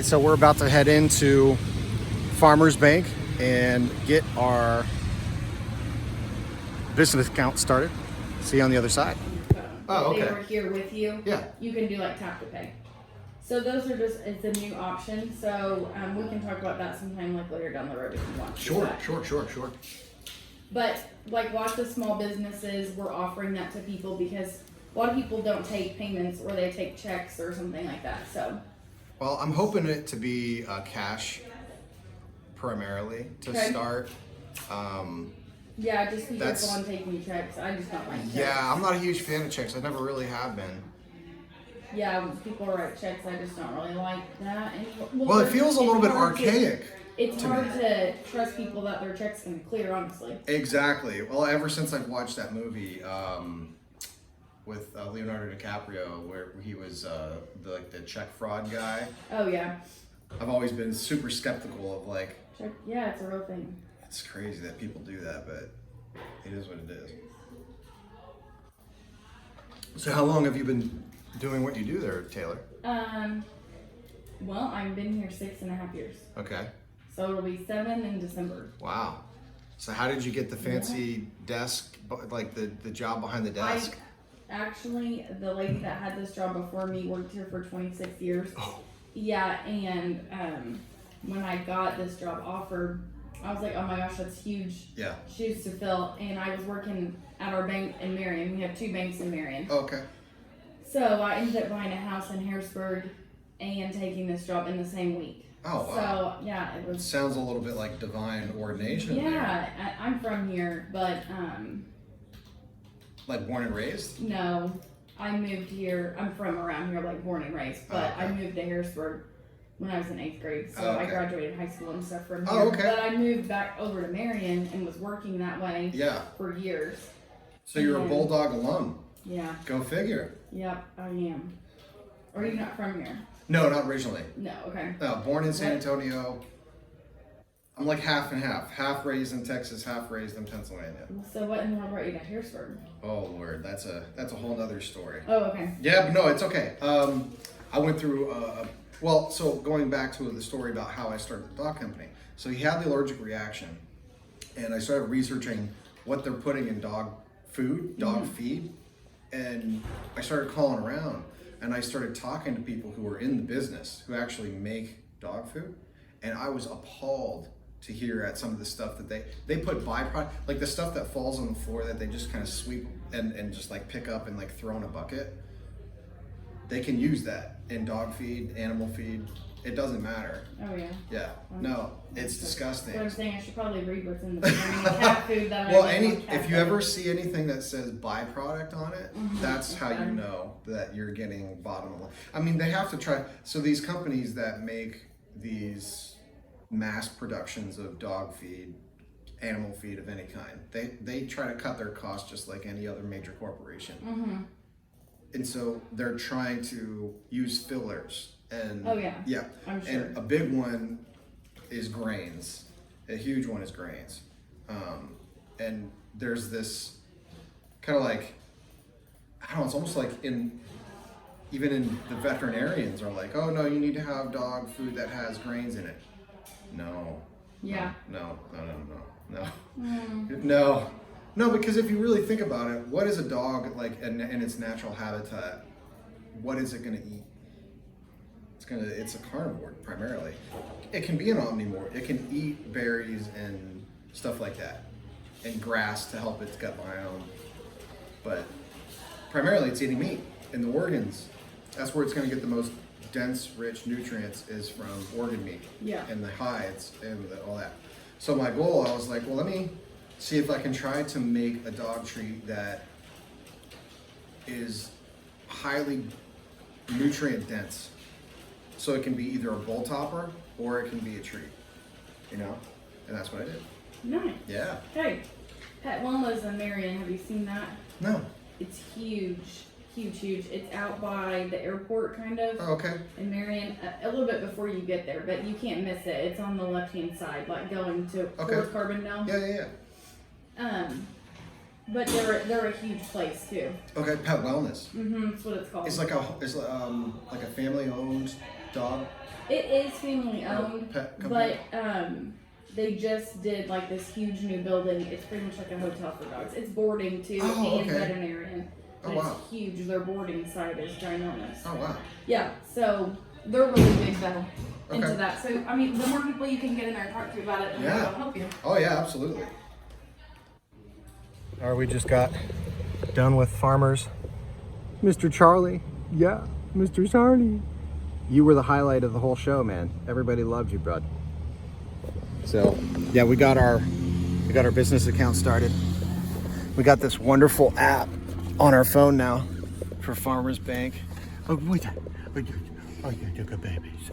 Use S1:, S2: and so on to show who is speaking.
S1: So we're about to head into Farmers Bank and get our business account started. See you on the other side. Oh, okay.
S2: They were here with you.
S1: Yeah.
S2: You can do like tap to pay. So those are just, it's a new option. So we can talk about that sometime like later down the road if you want.
S1: Sure.
S2: But like lots of small businesses, we're offering that to people because a lot of people don't take payments or they take checks or something like that. So.
S1: Well, I'm hoping it to be cash primarily to start.
S2: Yeah, just be careful on taking checks. I just don't like checks.
S1: Yeah, I'm not a huge fan of checks. I never really have been.
S2: Yeah, when people write checks, I just don't really like that anymore.
S1: Well, it feels a little bit archaic.
S2: It's hard to trust people that their checks can clear, honestly.
S1: Exactly. Well, ever since I've watched that movie with Leonardo DiCaprio, where he was the check fraud guy.
S2: Oh yeah.
S1: I've always been super skeptical of like.
S2: Check, yeah, it's a real thing.
S1: It's crazy that people do that, but it is what it is. So, how long have you been doing what you do there, Taylor?
S2: Well, I've been here 6.5 years.
S1: Okay.
S2: So it'll be 7 in December.
S1: Wow. So how did you get the fancy desk, like the job behind the desk?
S2: Actually, the lady that had this job before me worked here for 26 years.
S1: Oh.
S2: Yeah, and when I got this job offered, I was like, oh my gosh, that's huge shoes to fill. And I was working at our bank in Marion. We have 2 banks in Marion.
S1: Oh, okay.
S2: So I ended up buying a house in Harrisburg and taking this job in the same week.
S1: Oh, wow.
S2: So, yeah, it was...
S1: Sounds a little bit like divine ordination.
S2: Yeah, I'm from here, but...
S1: Like born and raised?
S2: No, I moved here. I'm from around here, like born and raised, but I moved to Harrisburg when I was in 8th grade. So I graduated high school and stuff from here.
S1: Oh, okay.
S2: But I moved back over to Marion and was working that way for years.
S1: So you're a Bulldog alum.
S2: Yeah.
S1: Go figure.
S2: Yep, I am. Or are you not from here?
S1: No, not originally.
S2: No, okay.
S1: No, born in San Antonio. I'm like half and half. Half raised in Texas, half raised in Pennsylvania.
S2: So what in the world brought you to Harrisburg?
S1: Oh Lord, that's a whole nother story.
S2: Oh, okay.
S1: Yeah, but no, it's okay. I went through so going back to the story about how I started the dog company. So he had the allergic reaction, and I started researching what they're putting in dog food, dog feed, and I started calling around, and I started talking to people who were in the business who actually make dog food, and I was appalled to hear at some of the stuff that they put byproduct, like the stuff that falls on the floor that they just kind of sweep and just like pick up and like throw in a bucket. They can use that in dog feed, animal feed. It doesn't matter.
S2: Oh yeah.
S1: Yeah. No, it's disgusting.
S2: But I'm saying I should probably read what's in the cat food that
S1: well, if you ever see anything that says byproduct on it, that's how you know that you're getting bottom line. I mean, they have to try. So these companies that make these mass productions of dog feed, animal feed of any kind, they try to cut their costs just like any other major corporation. And so they're trying to use fillers and
S2: I'm sure.
S1: And a big one is grains. A huge one is grains. And there's this kind of like, I don't know, it's almost like even in the veterinarians are like, oh no, you need to have dog food that has grains in it. No.
S2: Yeah.
S1: No, because if you really think about it, what is a dog like in its natural habitat? What is it going to eat? It's a carnivore primarily. It can be an omnivore. It can eat berries and stuff like that, and grass to help its gut biome. But primarily, it's eating meat. And the organs, that's where it's going to get the most dense, rich nutrients is from organ meat.
S2: Yeah.
S1: And the hides and all that. So my goal, I was like, well, let me see if I can try to make a dog treat that is highly nutrient dense. So it can be either a bowl topper or it can be a treat, and that's what I did.
S2: Nice.
S1: Yeah.
S2: Hey, Pet Wellness in Marion, have you seen that?
S1: No.
S2: It's huge. It's out by the airport, kind of.
S1: Oh, okay.
S2: In Marion, a little bit before you get there, but you can't miss it. It's on the left-hand side, like going to towards Carbondale.
S1: Yeah.
S2: But they're a huge place too.
S1: Okay, Pet Wellness.
S2: That's what it's called.
S1: It's like a family-owned dog?
S2: It is family owned,
S1: Pet company?
S2: but they just did like this huge new building. It's pretty much like a hotel for dogs. It's boarding too and veterinarian. But it's huge. Their boarding site is ginormous.
S1: Oh wow.
S2: Yeah, so they're really big though into that. So I mean, the more people you can get in there and talk to about it, the more they'll help you.
S1: Oh yeah, absolutely.
S3: Or we just got done with farmers. Mr. Charlie. Yeah, Mr. Charlie. You were the highlight of the whole show, man. Everybody loved you, bud. So, yeah, we got our business account started. We got this wonderful app on our phone now for Farmers Bank. Oh, wait. Oh, you good babies.